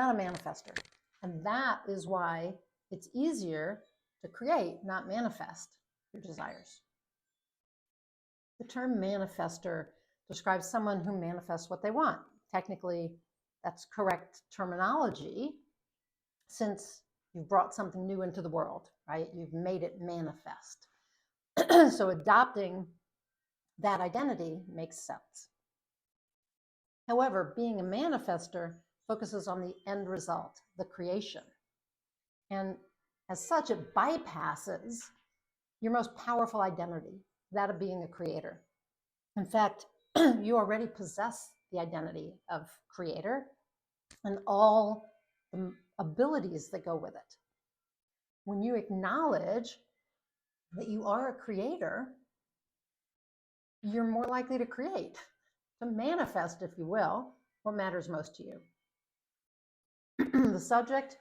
not a manifestor. And that is why it's easier to create, not manifest your desires. The term manifestor describes someone who manifests what they want. Technically, that's correct terminology since you've brought something new into the world, right? You've made it manifest. So adopting that identity makes sense. However, being a manifestor focuses on the end result, the creation. And as such, it bypasses your most powerful identity, that of being a creator. In fact, you already possess the identity of creator and all the abilities that go with it. When you acknowledge that you are a creator, you're more likely to create, to manifest, if you will, what matters most to you. The subject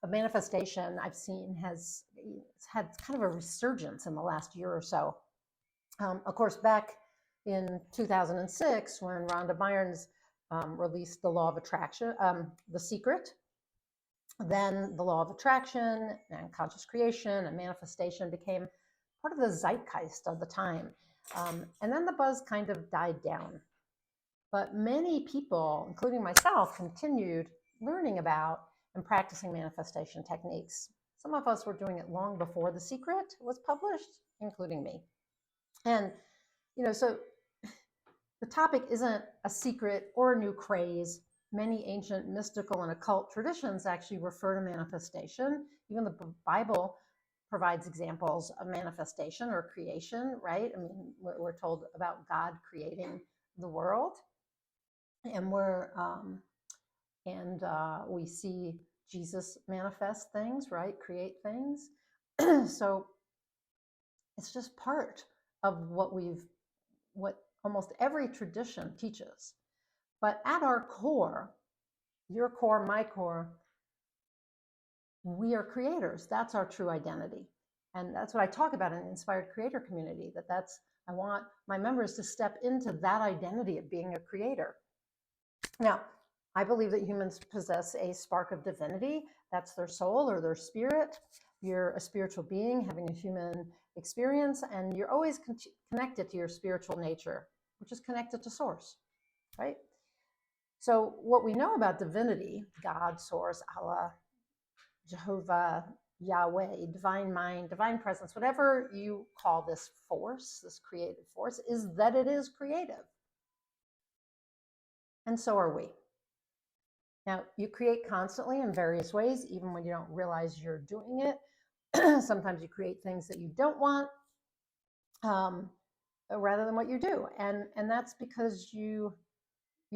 of manifestation, I've seen, has had kind of a resurgence in the last year or so. Of course, back in 2006, when Rhonda Byrne's released the law of attraction, The Secret, then the law of attraction and conscious creation and manifestation became part of the zeitgeist of the time. And then the buzz kind of died down. But many people, including myself, continued learning about and practicing manifestation techniques. Some of us were doing it long before The Secret was published, including me. And, so the topic isn't a secret or a new craze. Many ancient mystical and occult traditions actually refer to manifestation. Even the Bible provides examples of manifestation or creation, right? I mean, we're told about God creating the world, and we see Jesus manifest things, right? Create things. So it's just part of what almost every tradition teaches. But at our core, your core, my core, we are creators. That's our true identity. And that's what I talk about in the Inspired Creator community, I want my members to step into that identity of being a creator. Now, I believe that humans possess a spark of divinity. That's their soul or their spirit. You're a spiritual being having a human experience, and you're always connected to your spiritual nature, which is connected to source, right? So what we know about divinity, God, source, Allah, Jehovah, Yahweh, divine mind, divine presence, whatever you call this force, this creative force, is that it is creative. And so are we. Now, you create constantly in various ways, even when you don't realize you're doing it. Sometimes you create things that you don't want rather than what you do. And that's because you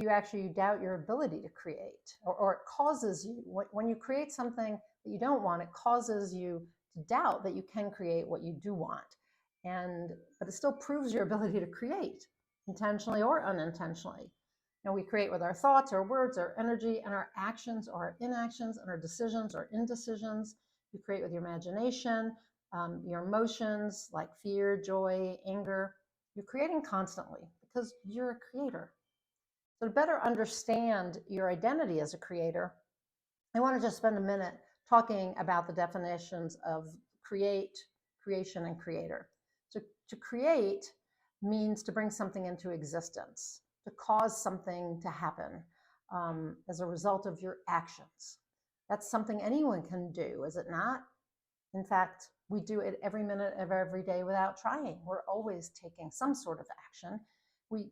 actually doubt your ability to create, or it causes you, when you create something that you don't want, it causes you to doubt that you can create what you do want. But it still proves your ability to create, intentionally or unintentionally. Now, we create with our thoughts, our words, our energy, and our actions or our inactions, and our decisions or indecisions. You create with your imagination, your emotions like fear, joy, anger. You're creating constantly because you're a creator. So to better understand your identity as a creator, I want to just spend a minute talking about the definitions of create, creation, and creator. So to create means to bring something into existence, to cause something to happen as a result of your actions. That's something anyone can do, is it not? In fact, we do it every minute of every day without trying. We're always taking some sort of action. We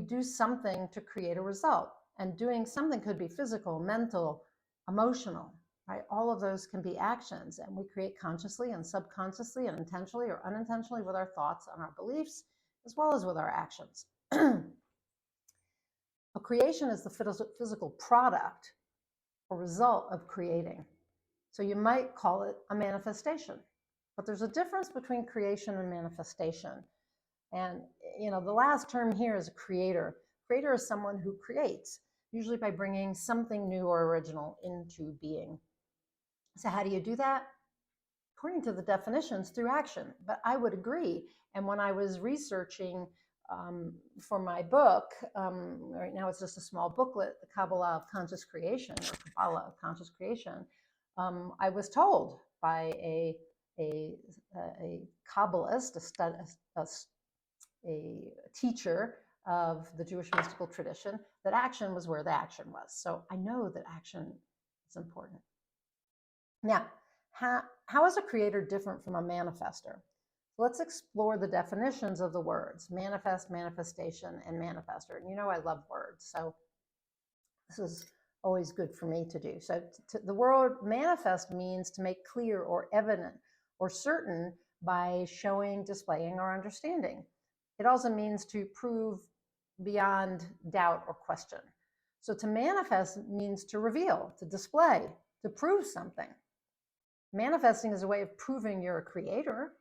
do something to create a result, and doing something could be physical, mental, emotional, right? All of those can be actions, and we create consciously and subconsciously and intentionally or unintentionally with our thoughts and our beliefs, as well as with our actions. A creation is the physical product or result of creating. So you might call it a manifestation, but there's a difference between creation and manifestation. And, the last term here is a creator. Creator is someone who creates, usually by bringing something new or original into being. So how do you do that? According to the definitions, through action. But I would agree. And when I was researching for my book, right now it's just a small booklet, The Kabbalah of Conscious Creation, or Kabbalah of Conscious Creation. I was told by a Kabbalist, a teacher of the Jewish mystical tradition, that action was where the action was. So I know that action is important. Now, how is a creator different from a manifestor? Let's explore the definitions of the words manifest, manifestation, and manifestor. And you know I love words, so this is always good for me to do. So the word manifest means to make clear or evident or certain by showing, displaying, or understanding. It also means to prove beyond doubt or question. So to manifest means to reveal, to display, to prove something. Manifesting is a way of proving you're a creator,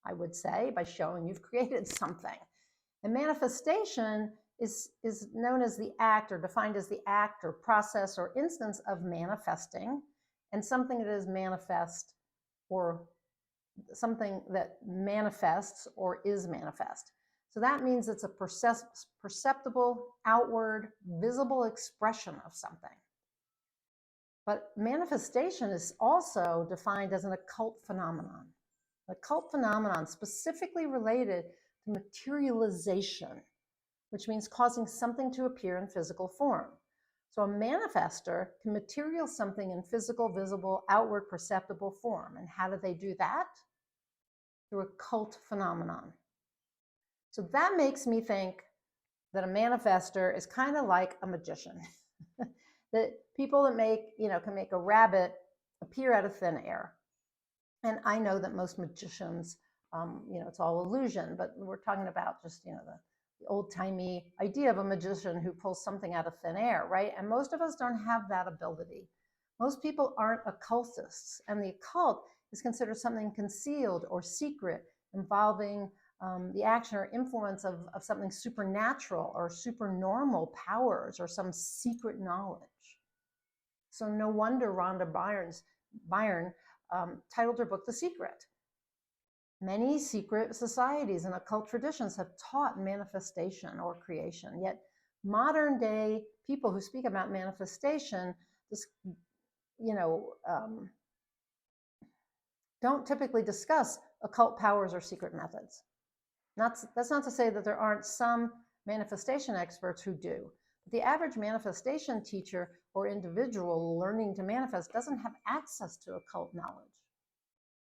I would say, by showing you've created something. And manifestation is known as the act, or defined as the act or process or instance of manifesting, and something that is manifest, or something that manifests or is manifest. So that means it's a perceptible, outward, visible expression of something. But manifestation is also defined as an occult phenomenon. An occult phenomenon specifically related to materialization, which means causing something to appear in physical form. So a manifestor can material something in physical, visible, outward, perceptible form. And how do they do that? Through a cult phenomenon. So that makes me think that a manifestor is kind of like a magician. That people that can make a rabbit appear out of thin air. And I know that most magicians, it's all illusion, but we're talking about just, the old-timey idea of a magician who pulls something out of thin air, right? And most of us don't have that ability. Most people aren't occultists, and the occult is considered something concealed or secret involving the action or influence of something supernatural or supernormal powers or some secret knowledge. So no wonder Rhonda Byrne titled her book The Secret. Many secret societies and occult traditions have taught manifestation or creation, yet modern day people who speak about manifestation don't typically discuss occult powers or secret methods. That's not to say that there aren't some manifestation experts who do. But the average manifestation teacher or individual learning to manifest doesn't have access to occult knowledge.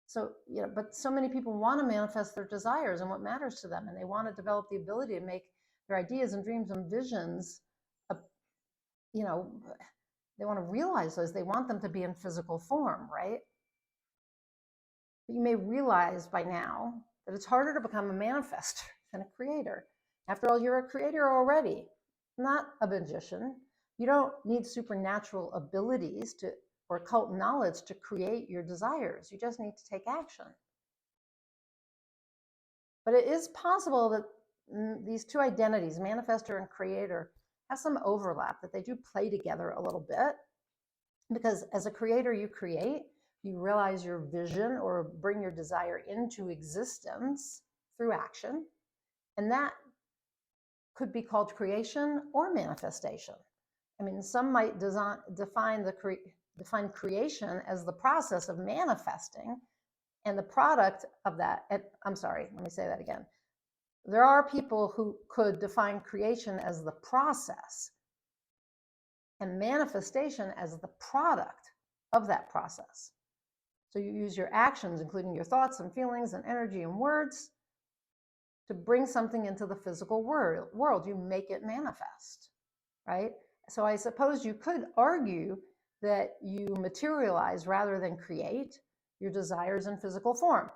So, but so many people want to manifest their desires and what matters to them, and they want to develop the ability to make their ideas and dreams and visions, they want to realize those. They want them to be in physical form, right? But you may realize by now that it's harder to become a manifestor than a creator. After all, you're a creator already, not a magician. You don't need supernatural abilities or occult knowledge to create your desires. You just need to take action. But it is possible that these two identities, manifestor and creator, have some overlap, that they do play together a little bit. Because as a creator, you create, you realize your vision or bring your desire into existence through action. And that could be called creation or manifestation. I mean, some might define creation as the process of manifesting, and the product of that. I'm sorry, let me say that again. There are people who could define creation as the process and manifestation as the product of that process. So you use your actions, including your thoughts and feelings and energy and words, to bring something into the physical world. You make it manifest, right? So I suppose you could argue that you materialize rather than create your desires in physical form.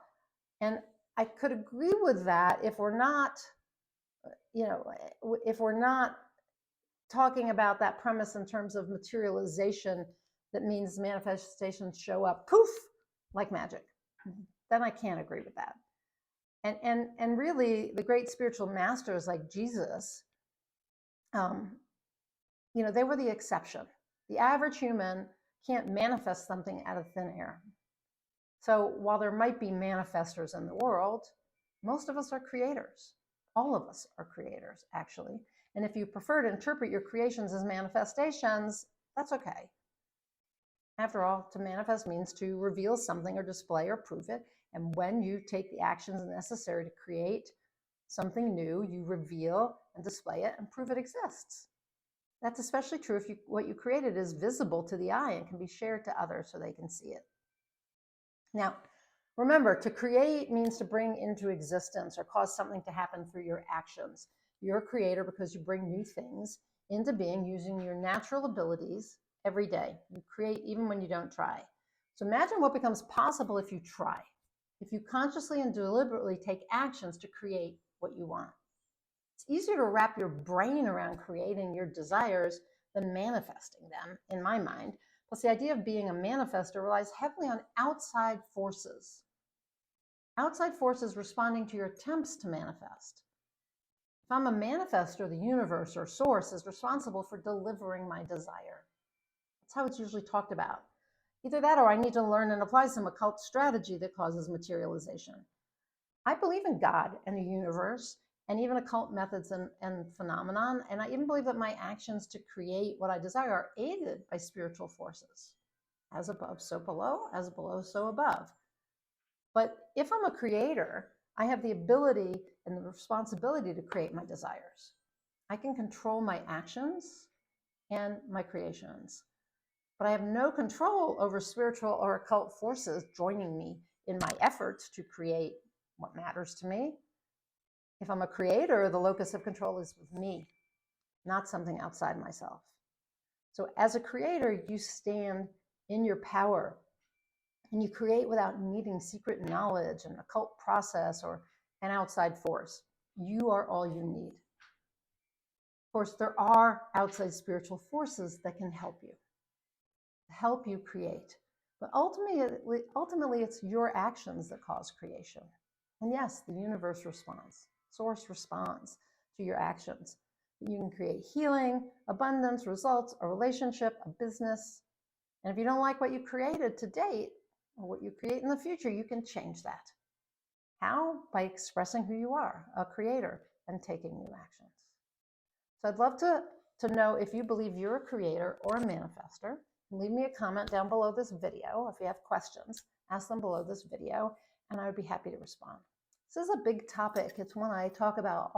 And I could agree with that if we're not talking about that premise in terms of materialization, that means manifestations show up poof like magic. Then I can't agree with that. And really, the great spiritual masters like Jesus, they were the exception. The average human can't manifest something out of thin air. So while there might be manifestors in the world, most of us are creators. All of us are creators, actually. And if you prefer to interpret your creations as manifestations, that's okay. After all, to manifest means to reveal something or display or prove it. And when you take the actions necessary to create something new, you reveal and display it and prove it exists. That's especially true if what you created is visible to the eye and can be shared to others so they can see it. Now, remember, to create means to bring into existence or cause something to happen through your actions. You're a creator because you bring new things into being using your natural abilities every day. You create even when you don't try. So imagine what becomes possible if you try, if you consciously and deliberately take actions to create what you want. It's easier to wrap your brain around creating your desires than manifesting them, in my mind. Plus, the idea of being a manifestor relies heavily on outside forces. Outside forces responding to your attempts to manifest. If I'm a manifestor, the universe or source is responsible for delivering my desire. That's how it's usually talked about. Either that or I need to learn and apply some occult strategy that causes materialization. I believe in God and the universe and even occult methods and phenomenon. And I even believe that my actions to create what I desire are aided by spiritual forces. As above, so below, as below, so above. But if I'm a creator, I have the ability and the responsibility to create my desires. I can control my actions and my creations. But I have no control over spiritual or occult forces joining me in my efforts to create what matters to me. If I'm a creator, the locus of control is with me, not something outside myself. So as a creator, you stand in your power and you create without needing secret knowledge, an occult process, or an outside force. You are all you need. Of course, there are outside spiritual forces that can help you create. But ultimately, it's your actions that cause creation. And yes, the universe responds. Source responds to your actions. You can create healing, abundance, results, a relationship, a business. And if you don't like what you created to date or what you create in the future, you can change that. How? By expressing who you are, a creator, and taking new actions. So I'd love to know if you believe you're a creator or a manifestor. Leave me a comment down below this video. If you have questions, ask them below this video, and I would be happy to respond. This is a big topic. It's one I talk about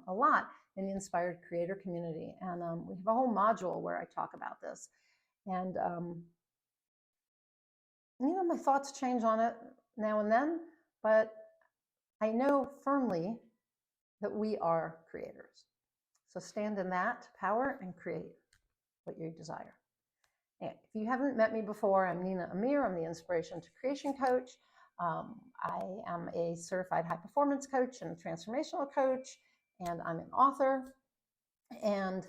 a lot in the Inspired Creator community. And we have a whole module where I talk about this. And, my thoughts change on it now and then, but I know firmly that we are creators. So stand in that power and create what you desire. If you haven't met me before, I'm Nina Amir. I'm the Inspiration to Creation Coach. I am a certified high performance coach and transformational coach, and I'm an author. And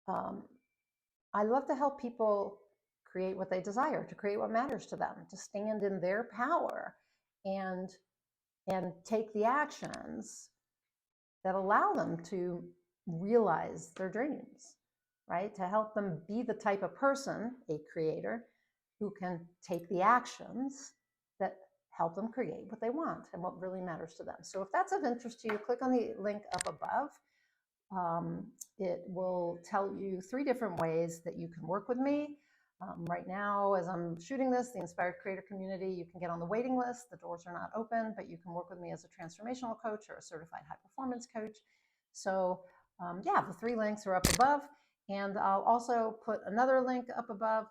I love to help people create what they desire, to create what matters to them, to stand in their power and take the actions that allow them to realize their dreams, right? To help them be the type of person, a creator, who can take the actions that help them create what they want and what really matters to them. So if that's of interest to you, click on the link up above. It will tell you 3 different ways that you can work with me. Right now, as I'm shooting this, the Inspired Creator community, you can get on the waiting list. The doors are not open, but you can work with me as a transformational coach or a certified high performance coach. So the 3 links are up above. And I'll also put another link up above.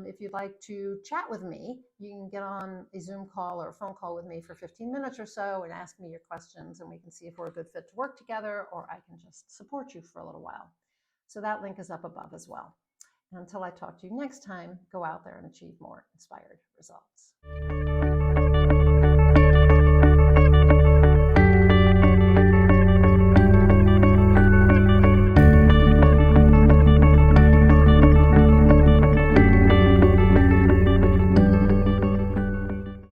If you'd like to chat with me, you can get on a Zoom call or a phone call with me for 15 minutes or so and ask me your questions, and we can see if we're a good fit to work together, or I can just support you for a little while. So that link is up above as well. And until I talk to you next time, go out there and achieve more inspired results.